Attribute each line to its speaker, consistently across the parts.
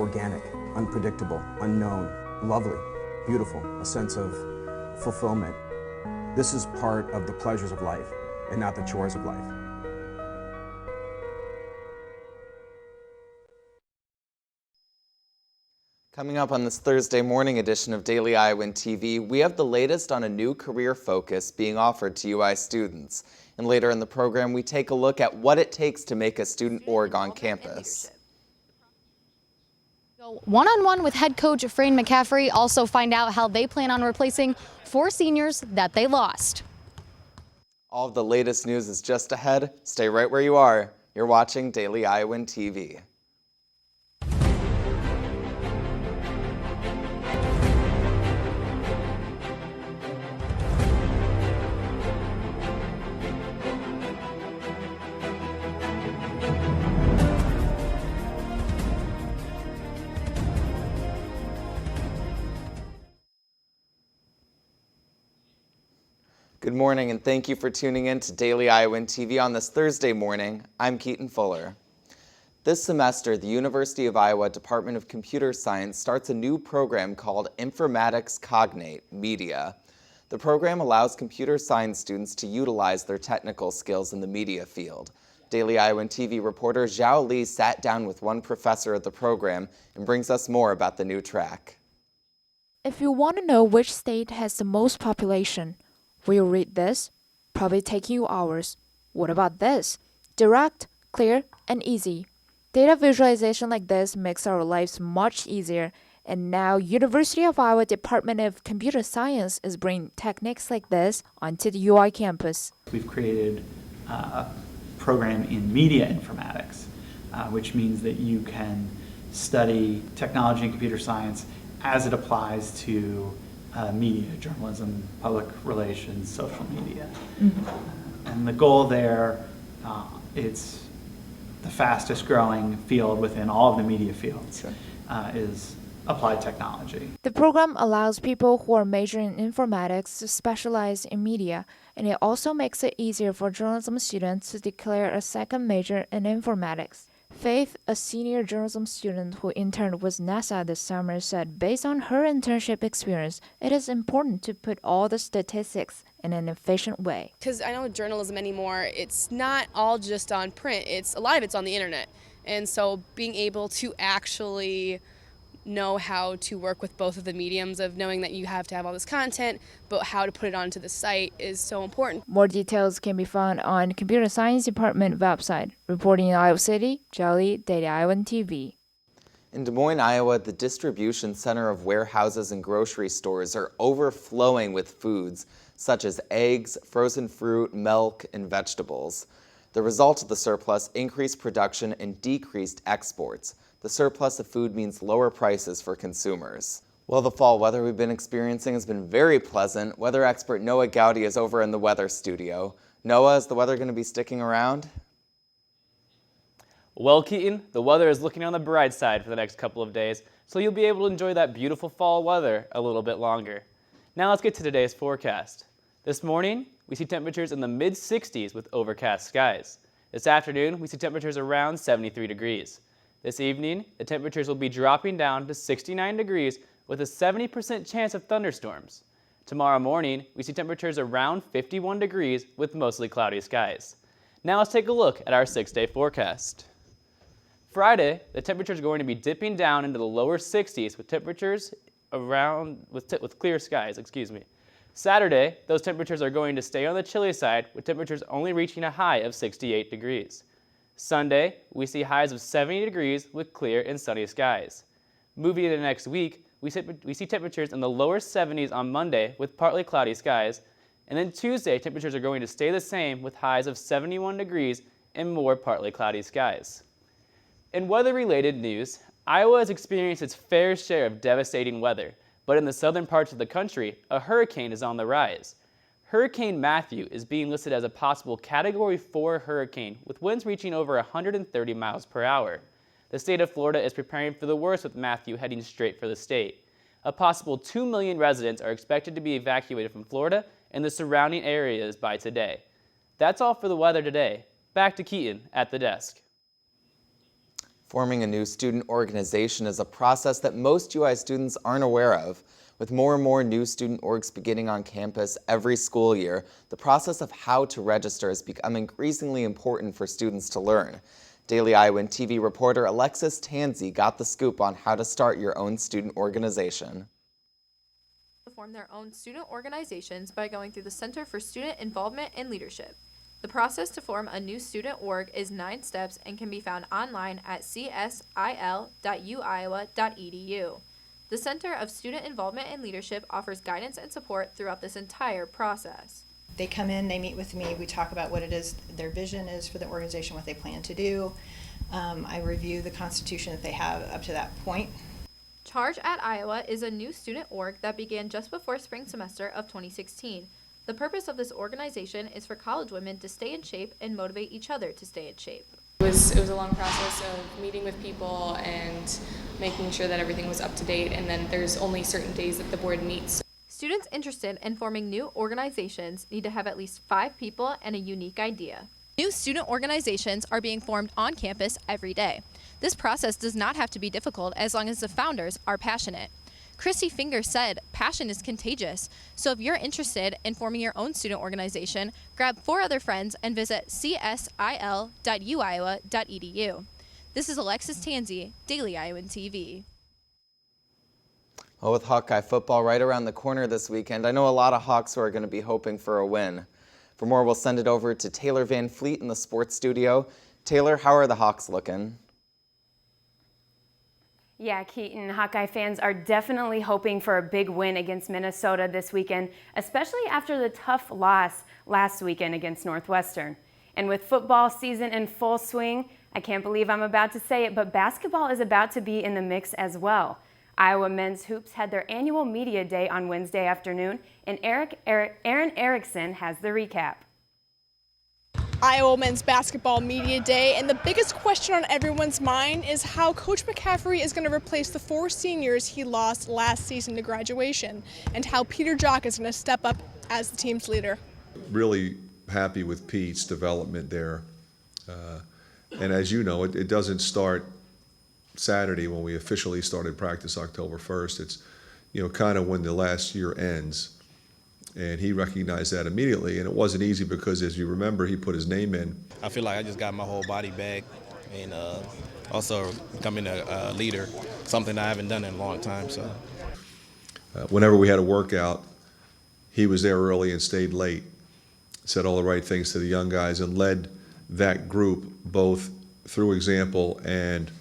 Speaker 1: organic, unpredictable, unknown, lovely, beautiful, a sense of fulfillment. This is part of the pleasures of life and not the chores of life.
Speaker 2: Coming up on this Thursday morning edition of Daily Iowan TV, we have the latest on a new career focus being offered to UI students. And later in the program, we take a look at what it takes to make a student org on campus.
Speaker 3: One-on-one with head coach Fran McCaffery, also find out how they plan on replacing 4 seniors that they lost.
Speaker 2: All of the latest news is just ahead. Stay right where you are. You're watching Daily Iowan TV. Good morning, and thank you for tuning in to Daily Iowan TV on this Thursday morning. I'm Keaton Fuller. This semester, the University of Iowa Department of Computer Science starts a new program called Informatics Cognate Media. The program allows computer science students to utilize their technical skills in the media field. Daily Iowan TV reporter Zhao Li sat down with one professor of the program and brings us more about the new track.
Speaker 4: If you want to know which state has the most population, will you read this? Probably take you hours. What about this? Direct, clear, and easy. Data visualization like this makes our lives much easier, and now University of Iowa Department of Computer Science is bringing techniques like this onto the UI campus.
Speaker 5: We've created a program in media informatics, which means that you can study technology and computer science as it applies to media, journalism, public relations, social media. And the goal there, it's the fastest growing field within all of the media fields, is applied technology.
Speaker 4: The program allows people who are majoring in informatics to specialize in media, and it also makes it easier for journalism students to declare a second major in informatics. Faith, a senior journalism student who interned with NASA this summer, said based on her internship experience, it is important to put all the statistics in an efficient way.
Speaker 6: Because I know journalism anymore, it's not all just on print, a lot of it's on the internet. And so being able to actually know how to work with both of the mediums of knowing that you have to have all this content, but how to put it onto the site is so important.
Speaker 4: More details can be found on Computer Science Department website. Reporting in Iowa City, Jolly, Daily Iowan TV.
Speaker 2: In Des Moines, Iowa, the distribution center of warehouses and grocery stores are overflowing with foods such as eggs, frozen fruit, milk, and vegetables. The result of the surplus: increased production and decreased exports. The surplus of food means lower prices for consumers. Well, the fall weather we've been experiencing has been very pleasant. Weather expert Noah Gowdy is over in the weather studio. Noah, is the weather going to be sticking around?
Speaker 7: Well, Keaton, the weather is looking on the bright side for the next couple of days, so you'll be able to enjoy that beautiful fall weather a little bit longer. Now let's get to today's forecast. This morning, we see temperatures in the mid-60s with overcast skies. This afternoon, we see temperatures around 73 degrees. This evening, the temperatures will be dropping down to 69 degrees with a 70% chance of thunderstorms. Tomorrow morning, we see temperatures around 51 degrees with mostly cloudy skies. Now let's take a look at our 6-day forecast. Friday, the temperature is going to be dipping down into the lower 60s with temperatures around with clear skies. Saturday, those temperatures are going to stay on the chilly side with temperatures only reaching a high of 68 degrees. Sunday, we see highs of 70 degrees with clear and sunny skies. Moving into next week, we see temperatures in the lower 70s on Monday with partly cloudy skies, and then Tuesday, temperatures are going to stay the same with highs of 71 degrees and more partly cloudy skies. In weather-related news, Iowa has experienced its fair share of devastating weather, but in the southern parts of the country, a hurricane is on the rise. Hurricane Matthew is being listed as a possible Category 4 hurricane with winds reaching over 130 miles per hour. The state of Florida is preparing for the worst with Matthew heading straight for the state. A possible 2 million residents are expected to be evacuated from Florida and the surrounding areas by today. That's all for the weather today. Back to Keaton at the desk.
Speaker 2: Forming a new student organization is a process that most UI students aren't aware of. With more and more new student orgs beginning on campus every school year, the process of how to register has become increasingly important for students to learn. Daily Iowan TV reporter Alexis Tansey got the scoop on how to start your own student organization.
Speaker 8: Form their own student organizations by going through the Center for Student Involvement and Leadership. The process to form a new student org is 9 steps and can be found online at csil.uiowa.edu. The Center of Student Involvement and Leadership offers guidance and support throughout this entire process.
Speaker 9: They come in, they meet with me, we talk about what it is their vision is for the organization, what they plan to do. I review the constitution that they have up to that point.
Speaker 8: Charge at Iowa is a new student org that began just before spring semester of 2016. The purpose of this organization is for college women to stay in shape and motivate each other to stay in shape.
Speaker 6: It was a long process of meeting with people and making sure that everything was up to date, and then there's only certain days that the board meets.
Speaker 8: Students interested in forming new organizations need to have at least 5 people and a unique idea. New student organizations are being formed on campus every day. This process does not have to be difficult as long as the founders are passionate. Chrissy Finger said, "Passion is contagious." So if you're interested in forming your own student organization, grab 4 other friends and visit csil.uiowa.edu. This is Alexis Tansey, Daily Iowan TV.
Speaker 2: Well, with Hawkeye football right around the corner this weekend, I know a lot of Hawks who are going to be hoping for a win. For more, we'll send it over to Taylor Van Fleet in the sports studio. Taylor, how are the Hawks looking?
Speaker 10: Yeah, Keaton, Hawkeye fans are definitely hoping for a big win against Minnesota this weekend, especially after the tough loss last weekend against Northwestern. And with football season in full swing, I can't believe I'm about to say it, but basketball is about to be in the mix as well. Iowa men's hoops had their annual media day on Wednesday afternoon, and Aaron Erickson has the recap.
Speaker 11: Iowa men's basketball media day, and the biggest question on everyone's mind is how Coach McCaffery is going to replace the 4 seniors he lost last season to graduation, and how Peter Jock is going to step up as the team's leader.
Speaker 12: Really happy with Pete's development there, and as you know, it doesn't start Saturday when we officially started practice October 1st. It's, kind of when the last year ends. And he recognized that immediately, and it wasn't easy because, as you remember, he put his name in.
Speaker 13: I feel like I just got my whole body back, and also becoming a leader, something I haven't done in a long time. So,
Speaker 12: whenever we had a workout, he was there early and stayed late, said all the right things to the young guys, and led that group both through example and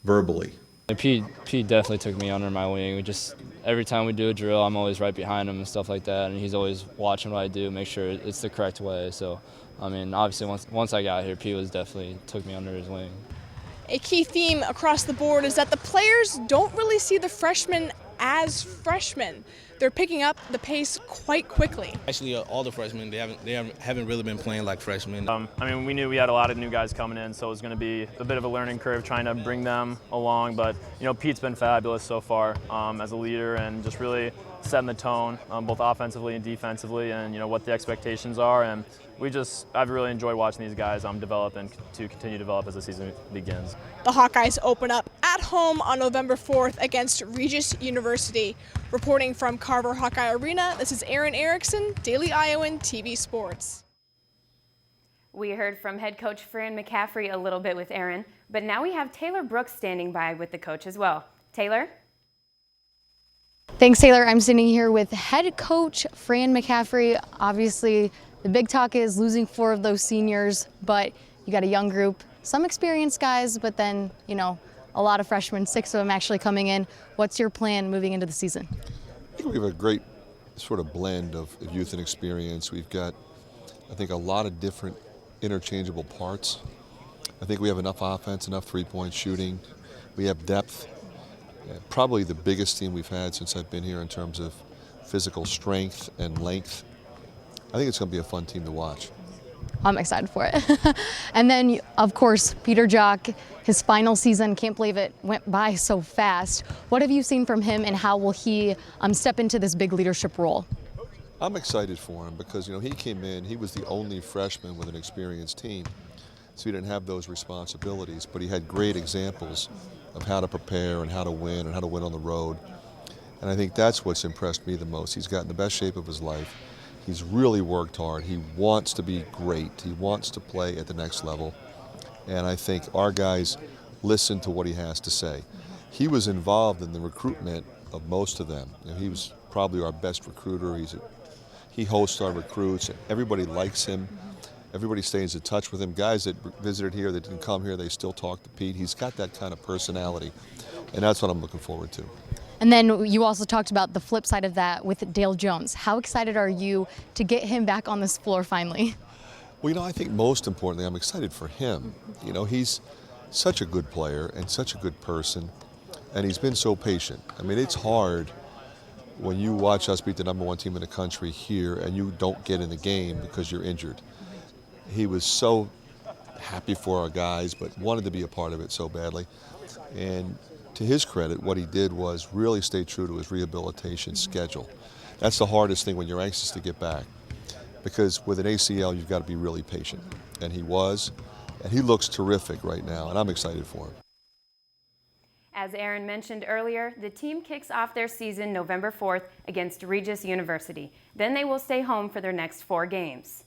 Speaker 12: verbally.
Speaker 14: Pete definitely took me under my wing. Every time we do a drill, I'm always right behind him and stuff like that, and he's always watching what I do, make sure it's the correct way. So, obviously once I got here, Pete definitely took me under his wing.
Speaker 11: A key theme across the board is that the players don't really see the freshmen as freshmen. They're picking up the pace quite quickly.
Speaker 13: Actually, all the freshmen, they haven't really been playing like freshmen.
Speaker 15: We knew we had a lot of new guys coming in, so it was going to be a bit of a learning curve trying to bring them along. But Pete's been fabulous so far as a leader, and just really setting the tone both offensively and defensively, and what the expectations are. And I've really enjoyed watching these guys develop and to continue to develop as the season begins.
Speaker 11: The Hawkeyes open up at home on November 4th against Regis University. Reporting from Carver Hawkeye Arena, this is Aaron Erickson, Daily Iowan TV Sports.
Speaker 10: We heard from head coach Fran McCaffery a little bit with Aaron, but now we have Taylor Brooks standing by with the coach as well. Taylor?
Speaker 3: Thanks, Taylor. I'm sitting here with head coach Fran McCaffery. Obviously, the big talk is losing 4 of those seniors, but you got a young group, some experienced guys, but then, a lot of freshmen, 6 of them actually coming in. What's your plan moving into the season?
Speaker 16: I think we have a great sort of blend of youth and experience. We've got, I think, a lot of different interchangeable parts. I think we have enough offense, enough three-point shooting. We have depth. Probably the biggest team we've had since I've been here in terms of physical strength and length. I think it's going to be a fun team to watch.
Speaker 3: I'm excited for it. And then, of course, Peter Jock, his final season, can't believe it went by so fast. What have you seen from him, and how will he step into this big leadership role?
Speaker 16: I'm excited for him because, he came in, he was the only freshman with an experienced team. so he didn't have those responsibilities, but he had great examples of how to prepare and how to win on the road. And I think that's what's impressed me the most. He's gotten the best shape of his life. He's really worked hard. He wants to be great. He wants to play at the next level. And I think our guys listen to what he has to say. He was involved in the recruitment of most of them. You know, he was probably our best recruiter. He hosts our recruits. Everybody likes him. Everybody stays in touch with him. Guys that visited here, that didn't come here, they still talk to Pete. He's got that kind of personality, and that's what I'm looking forward to.
Speaker 3: And then you also talked about the flip side of that with Dale Jones. How excited are you to get him back on this floor finally?
Speaker 16: Well, you know, I think most importantly, I'm excited for him. You know, he's such a good player and such a good person, and he's been so patient. I mean, it's hard when you watch us beat the #1 team in the country here and you don't get in the game because you're injured. He was so happy for our guys, but wanted to be a part of it so badly. And to his credit, what he did was really stay true to his rehabilitation schedule. That's the hardest thing when you're anxious to get back, because with an ACL, you've got to be really patient. And he was, and he looks terrific right now, and I'm excited for him.
Speaker 10: As Aaron mentioned earlier, the team kicks off their season November 4th against Regis University. Then they will stay home for their next 4 games.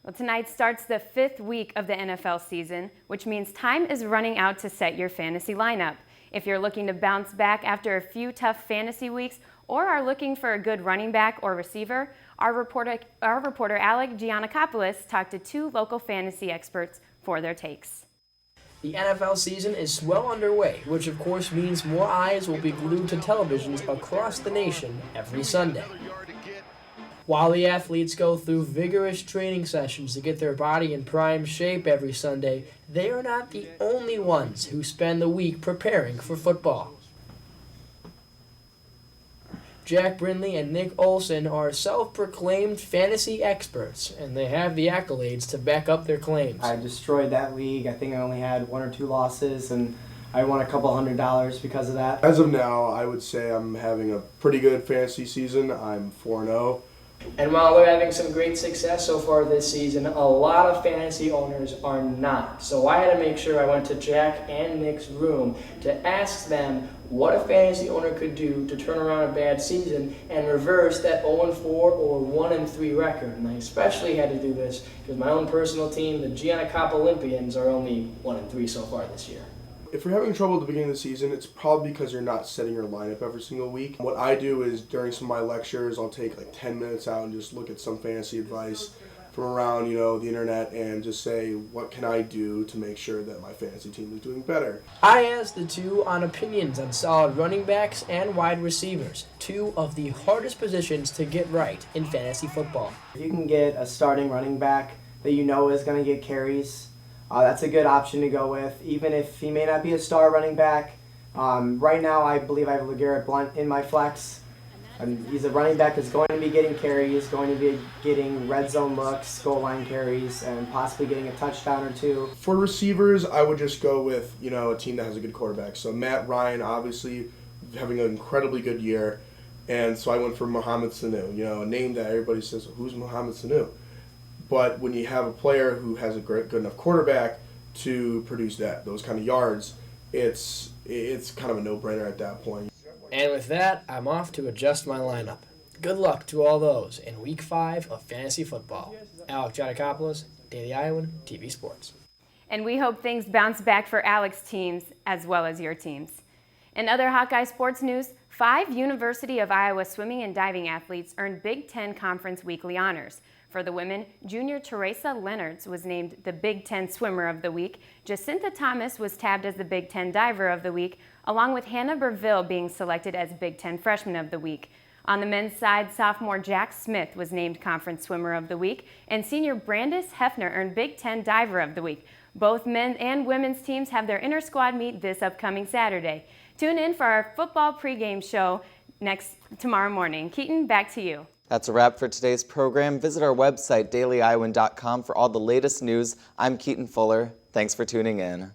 Speaker 10: Well, tonight starts the 5th week of the NFL season, which means time is running out to set your fantasy lineup. If you're looking to bounce back after a few tough fantasy weeks or are looking for a good running back or receiver, our reporter Alec Giannakopoulos talked to 2 local fantasy experts for their takes.
Speaker 17: The NFL season is well underway, which of course means more eyes will be glued to televisions across the nation every Sunday. While the athletes go through vigorous training sessions to get their body in prime shape every Sunday, they are not the only ones who spend the week preparing for football. Jack Brindley and Nick Olson are self-proclaimed fantasy experts, and they have the accolades to back up their claims.
Speaker 18: I destroyed that league. I think I only had 1 or 2 losses, and I won a couple $100 because of that.
Speaker 19: As of now, I would say I'm having a pretty good fantasy season. I'm 4-0.
Speaker 17: And while they're having some great success so far this season, a lot of fantasy owners are not. So I had to make sure I went to Jack and Nick's room to ask them what a fantasy owner could do to turn around a bad season and reverse that 0-4 or 1-3 record. And I especially had to do this because my own personal team, the Giannakopoulos Olympians, are only 1-3 so far this year.
Speaker 19: If you're having trouble at the beginning of the season, it's probably because you're not setting your lineup every single week. What I do is during some of my lectures, I'll take like 10 minutes out and just look at some fantasy advice from around, the internet, and just say, what can I do to make sure that my fantasy team is doing better?
Speaker 17: I asked the 2 on opinions on solid running backs and wide receivers, 2 of the hardest positions to get right in fantasy football.
Speaker 18: If you can get a starting running back that you know is going to get carries, that's a good option to go with, even if he may not be a star running back. Right now, I believe I have LeGarrette Blount in my flex. He's a running back that's going to be getting carries, going to be getting red zone looks, goal line carries, and possibly getting a touchdown or 2.
Speaker 19: For receivers, I would just go with, a team that has a good quarterback. So Matt Ryan, obviously, having an incredibly good year. And so I went for Mohamed Sanu, a name that everybody says, who's Mohamed Sanu? But when you have a player who has a good enough quarterback to produce those kind of yards, it's kind of a no-brainer at that point.
Speaker 17: And with that, I'm off to adjust my lineup. Good luck to all those in Week 5 of fantasy football. Alec Giannakopoulos, Daily Iowan, TV Sports.
Speaker 10: And we hope things bounce back for Alec's teams as well as your teams. In other Hawkeye sports news, 5 University of Iowa swimming and diving athletes earned Big Ten Conference weekly honors. For the women, junior Teresa Leonards was named the Big Ten Swimmer of the Week. Jacinta Thomas was tabbed as the Big Ten Diver of the Week, along with Hannah Burville being selected as Big Ten Freshman of the Week. On the men's side, sophomore Jack Smith was named Conference Swimmer of the Week, and senior Brandis Hefner earned Big Ten Diver of the Week. Both men and women's teams have their inter-squad meet this upcoming Saturday. Tune in for our football pregame show tomorrow morning. Keaton, back to you.
Speaker 2: That's a wrap for today's program. Visit our website, dailyiowan.com, for all the latest news. I'm Keaton Fuller. Thanks for tuning in.